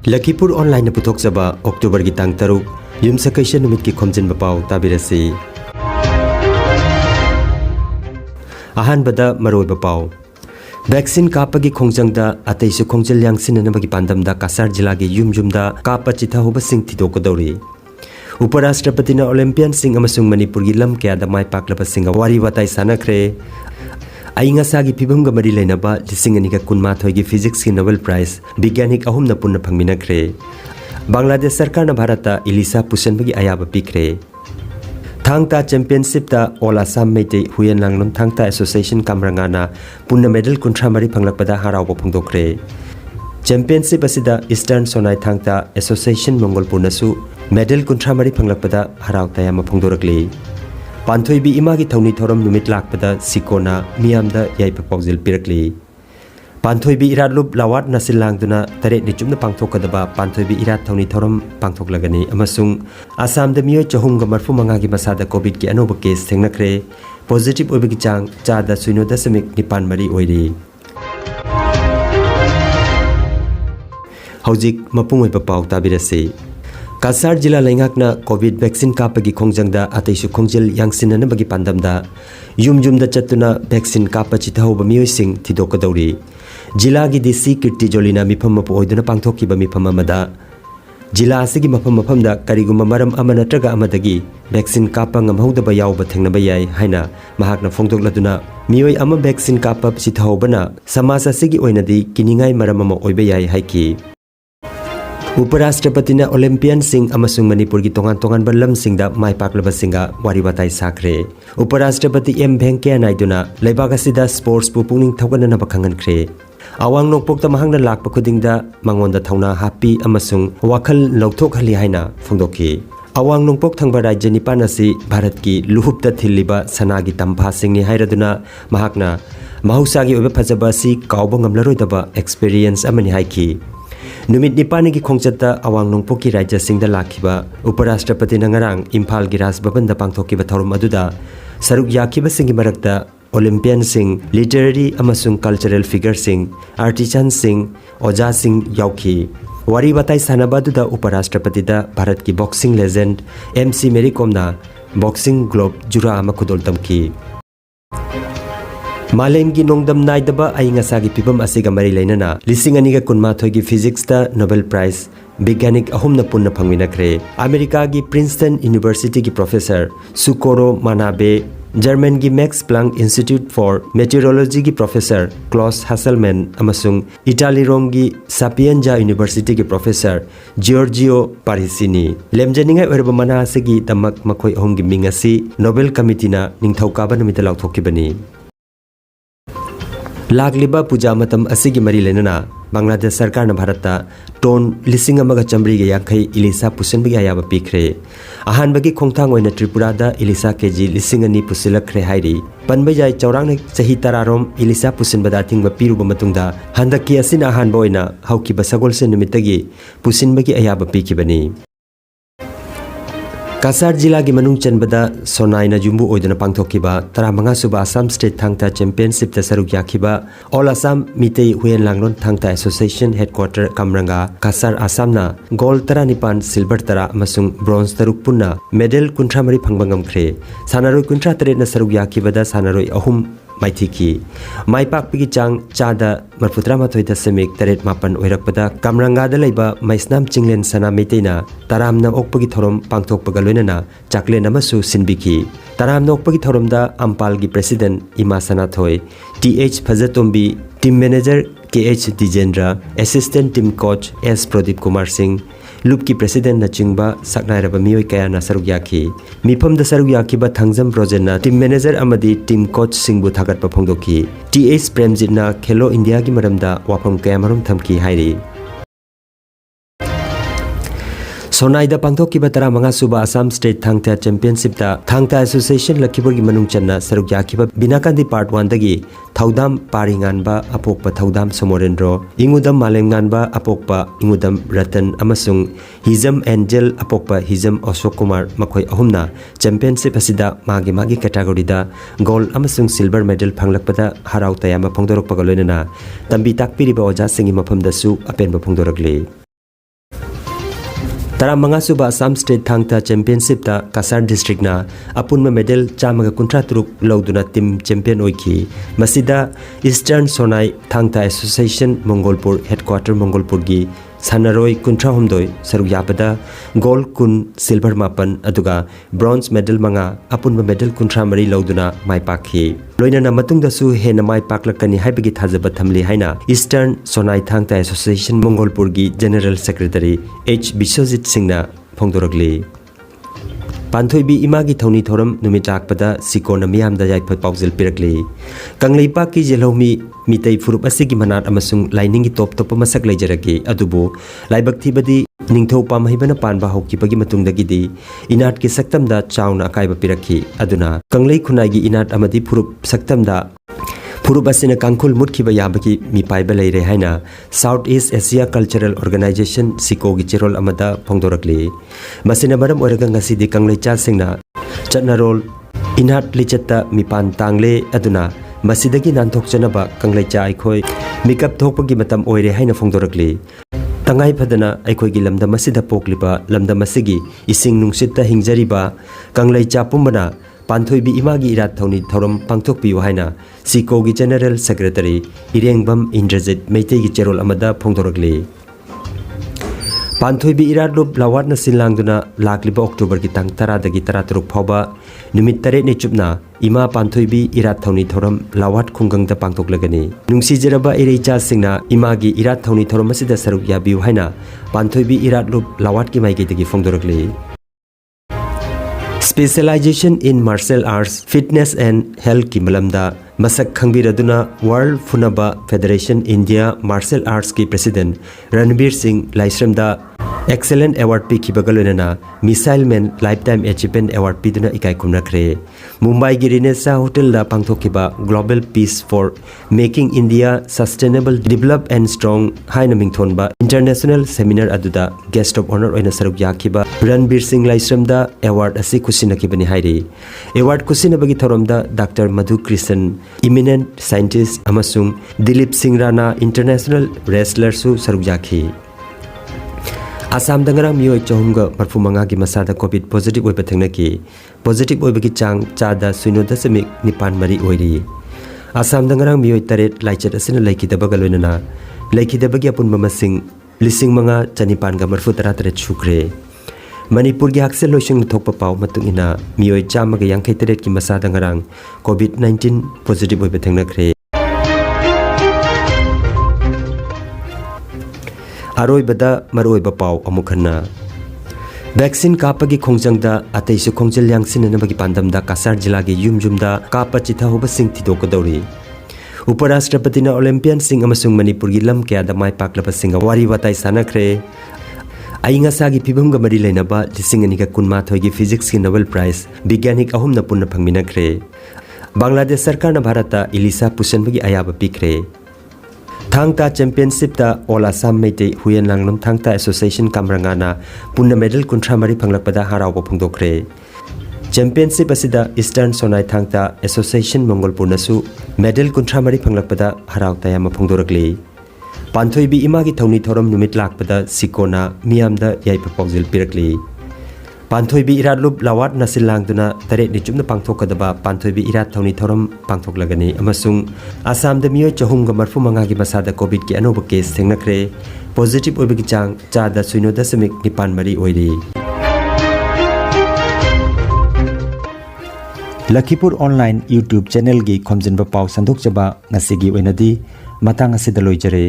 Lakhipuronline puthokjaba October gi tang 3 yumsakaisha numit ki Khomjinba Pao tabirasi. Ahanbada maroiba Pao Vaccine kapagi khongjangda ataisu khongjil yangsinanabagi pandamda Kasar jilagi yumjumda kapa chithahuba sing thidokadori. Uparashtrapatina Olympian sing amasung Manipur gi lam kya da mai paklaba singa wari watai sanakre. Aingasagi pibamga mari lainaba lising anika kunmathoi gi physics ki Nobel Prize Bigyanik ahumna punna phangminakre. Bangladesh sarkar na Bharata Ilisa pusanbagi ayaba pikre. Thangta championship ta All Assam Meitei Huyen Langlom Thangta Association Kamrangana punna medal kuntra mari phanglakpada haraw phongdokre. Championship asida Eastern Sonai Thangta Association Mongolpurnasu medal kuntra mari phanglakpada haraw tayama phongdorakli. Panthoibi imagi thauni thoram numit lakpada sikona miyamda yaipa paujil pirakli. Panthoibi iratlup lawat nasil langduna tare nichumna pangthokadaba Panthoibi irat thauni thoram pangthoklagani amasung Assam da miyoi chahumga marfu mangagi masada COVID ki anoba case thengnakre positive oibagi chang chada 0.9 mari oiri. Hojik mapungoi pa pau tabirasi. Kasar jila laingakna COVID vaccine kapagi khongjangda ataisu khongjil yangsinanabagi pandamda yumjumda chatuna vaccine kapa chithahuba miyoi sing thidokadori. Jila gi disi kirti jolina mifam mapu oiduna pangthokiba mifam amada jila asigi mafam da kariguma maram amana traga amadagi vaccine kapa ngamhodaba yawba thengnaba yai haina mahakna phongdokladuna miyoi ama vaccine kapa chithahubana samasa asigi oinadi kiningai maram ama oiba yai haiki. Uparashtrapatina Olympian sing amasung Manipur gi tongan balam singda mai paklaba singa wari watai sakre. Uparashtrapati M Venkaiah Naiduna lebagasida sports pu pungning thawganana bakhangan kre. Awang nokpokta mahangna lakpa khudingda mangonda thauna happy amasung wakhal lawthok hali haina phongdokhi. Awang nokpok thangba rajya nipan asi Bharat ki luhupta thilliba sanagi tampha singni hairaduna mahakna mahusagi oba phajaba si kawba ngamlaroidaba experience amani haiki. Numit nipani ki khongchata awang nongpok ki rajya singda lakhiba Uparashtrapati na ngarang Imphal gi Raj Bhavan da pangthokiba thorum aduda saruk yakhiba singi marakta Olympian sing literary amasung cultural figure sing artisan sing oja sing yauki. Wari batai sanaba duda Uparashtrapati da Bharat ki boxing legend MC Mary Kom na boxing globe jura ama khudol tamki. Malem gi nongdam naidaba aingasagi pibam asiga mari lainana lising aniga kunmathoi gi physics ta Nobel Prize Bigyanik ahumna punna phangminakre. America gi Princeton University gi professor Sukoro Manabe, German gi Max Planck Institute for Meteorology gi professor Klaus Hasselmann amasung Italy rom gi Sapienza University gi professor Giorgio Parisini lemjaningai orba mana asigi tamak makhoi ahum gi mingasi Nobel Committee na ningthaukaba numita lawthokibani. Lagliba puja matam asigi mari lenana Bangladesh sarkar na Bharata ton lising amaga chambri ge yakhai Ilisa pusenbagi ayaba pikre. Ahanbagi khongthang oina Tripura da Ilisa keji lising ani pusilakre hairi. Panbajai chaurang ne chahi tararom Ilisa pusinbada thingba piruba matungda handaki asina ahanba oina haukiba sagol se nimitagi pusinbagi ayaba pikibani. Kasar jila gi manung chanbada Sonai na jumbu oidana pangthokiba 15 suba Assam State Thangta Championship ta saruk yakhiba All Assam Mitei Huyen Langlon Thangta Association Headquarter Kamranga Kasar Assam na gold 19 silver 10 amasung bronze 3 punna medal 13 phangbangam khre. Sanaroi 13 na saruk yakhibada sanaroi ahum maithiki mai pakpigi chang chada marputra mathoi da semik 8 oirakpada Kamranga da leiba maisnam chinglen sana meteina taramna okpagi thorom pangthokpaga loinana chaklen amasu sinbiki. Taramna okpagi thoromda Ampal gi president Ima Sanathoi, TH Phajatombi, team manager KH Dijendra, assistant team coach S Pradip Kumar Singh, Loop ki president na chingba saknairaba miyoi kaya na saruk yakhi. Mifam da saruk yakhiba Thangjam project na team manager amadi team coach singbu thagatpa phongdokhi. TH Premjit na Khelo India gi maramda wafam kaya marom thamki hairi. Sonai da pangthokiba 15 suba Assam State Thangta Championship ta Thangta Association Lakhipur gi manung channa saruk yakhiba binakandi part 1 dagi thaudam paringanba apokpa thaudam Somorendro, ingudam malenganba apokpa ingudam Ratan amasung hizam Angel apokpa hizam Ashok Kumar makhoi ahumna championship asida magi category da gold amasung silver medal phanglakpada harau tayama phongdorok pagaloinana tambi takpiriba oja singi mafam dasu apenba phongdorakli. तरामंगा सुबा Assam state Thangta championship ता Kasar district ना अपुन medal चामगा कुंट्रा तुरुक लौदुना team champion ओइखी मसिदा eastern Sonai Thangta association Mangolpur headquarter Mangolpur की सानरोय कुंट्रा हमदोय सरुक याबदा गोल्ड कुन सिल्वर मापन अदुगा ब्रॉन्ज मेडल मंगा अपुन मेडल कुंट्रा मरी लौदुना माय पाखी लोइना मतुंगदसु हेना माय पाकलकनी हाइबगी थाजब थमली हाइना ईस्टर्न सोनाई थांगता एसोसिएशन मंगोलपुर की जनरल सेक्रेटरी एच बिश्वजित सिंहना फोंदोरगली पांथोइबी इमागी थौनी थौरम नुमित लाकपदा सिकोना मियामदा याइफत पाउजल पिरकली कंगलेपा की जेलौमी मितै फुरुप असिगी मनात अमसुंग लाइनिंगी टॉप टॉप मसक लेजरगे अदुबो लाइबक थिबदी निंगथौ पामहिबना पानबा हौकिबगी मतुंगदगिदी इनाट की सक्तमदा चाउना अकाइबा पिरखी अदुना कंगलै खुनाइगी इनाट अमदी फुरुप सक्तमदा फुरुप असिना कांखुल मुटखिबा याबगी मिपाइबा लेरे हाइना South East Asia cultural organization सिको की चेरोल अमदा फोंदोरकली मसिना मरम ओरगा ngasi कंगलैचा सिंगना चटनारोल इनाट लिचत्ता मिपान तांगले अदुना मसिदगी नानथोकचनबा कंगलैचा आइखोय मेकअप थोकपगी मतम ओइरे हाइना फोंदोरकली तंगाई फदना आइखोयगी लमदम मसिदा पोकलिबा लमदम मसिगी इसिंग नुंगसित्ता हिंगजरिबा कंगलैचा पुंबना पांथोइबी इमागी इरात थौनी थौरम पांथोकपियो हाइना सिको की जनरल सेक्रेटरी इरेंगबम इंद्रजित मैते की चेरोल अमदा फोंदोरकली पांथोइबी इरात लुप लावाटना सिनलांगदुना लाकलिबा अक्टोबर की तंग 10 13 फावबा नुमित 3 नि चुपना इमा पांथोइबी इरात थौनी थौरम लावाट खुंगंगदा पांथोकलगनी नुंगसिजरबा इरेचा सिंगना इमागी इरात थौनी थौरम मसिदा सरुक याबिउ हाइना पांथोइबी इरात लुप लावाट की माइगेदगी फोंदोरकली specialization in martial arts fitness and health की मलमदा मसक खंगबिरदुना वर्ल्ड फुनबा फेडरेशन इंडिया मार्शल आर्ट्स की प्रेसिडेंट रणबीर सिंह लाइश्रमदा एक्सेलेंट अवार्ड पीखिबगलोनना missile man lifetime achievement award पीदुना इकाई खुमनखरे मुंबई की रिनेसा होटल दा पांगथोकिबा global peace for making India sustainable develop and strong हाइना मिंगथोनबा इंटरनेशनल सेमिनार अदुदा गेस्ट ऑफ ऑनर ओइना सरुक याखिबा रणबीर सिंह लाइश्रमदा अवार्ड असि खुसिनखिबनि हाइरि अवार्ड खुसिनबगी थौरमदा doctor Madhu Krishna eminent scientist अमसुंग दिलीप सिंह राणा इंटरनेशनल रेसलर सु सरुक याखि आसाम दंगराम मियोय चहुमगा मरफु मंगा की मसादा कोविड पॉजिटिव ओइबा थेंगनकी पॉजिटिव ओइबगी चांग चादा 0.9 मरी ओइरि आसाम दंगराम मियोय तरेट लाइचत असिना लैखिदबगा लोइनना लैखिदबगी अपुनबा मसिंग लिसिंग मंगा चनिपानगा मरफु 33 सुख्रे मणिपुर की हक्सेल लोइसिंग थोकपा पाव मतुंगिना मियोय चामगा 53 की मसादा ngarang कोविड-19 पॉजिटिव ओइबा थेंगनखरे अरोइबदा मरोइबा पाव अमुखन्ना वैक्सीन कापगी खोंजंगदा अतैसु खोंजल यांसिननबगी पांदमदा कासार जिला के युमजुमदा कापा चिथाहोबा सिंह थिदोकदौरी उपराष्ट्रपति ओलंपियन सिंह अमसुंग मणिपुर की लम कयादा माय पाकलबा सिंह वारी वाताई सानखरे अइंगासागी फिबमगा मरी लेनबा 2019 की फिजिक्स की नोबेल प्राइज वैज्ञानिक अहुमना पुनः फंगमिनखरे बांग्लादेश सरकार भारत इलिसा पुसनबगी अयाबा पिखरे थांगता चैंपियनशिप ता ऑल आसाम मेटे हुयन लांगलम थांगता एसोसिएशन कामरंगाना पुन्ना मेडल कुंट्रा मरी फंगलकपदा हाराव फोंदोखरे चैंपियनशिप असिदा ईस्टर्न सोनाई थांगता एसोसिएशन मंगोलपुरनसु मेडल कुंट्रा मरी फंगलकपदा हाराव तयामा फोंदोरकली पांथोइबी इमागी थौनी थौरम नुमित लाकपदा सिकोना मियामदा याइपा पाउजल पिरकली पांथोइबी इरालुप लावाट नसिलांगदुना तरेट निचुमना पांथोकदबा पांथोइबी इरात थौनी थौरम पांथोकलगनी अमसुंग आसाम द मियोय चहुमगा मरफु मंगागी मसादा कोविड की अनोब केस थेंगनखरे पॉजिटिव ओइबगी चांग चादा 0.9 मरी ओइरि लखीपुर ऑनलाइन यूट्यूब चैनल की खोमजिनबा पाव संदोकचबा ngasi gi oinadi matang asida loijare।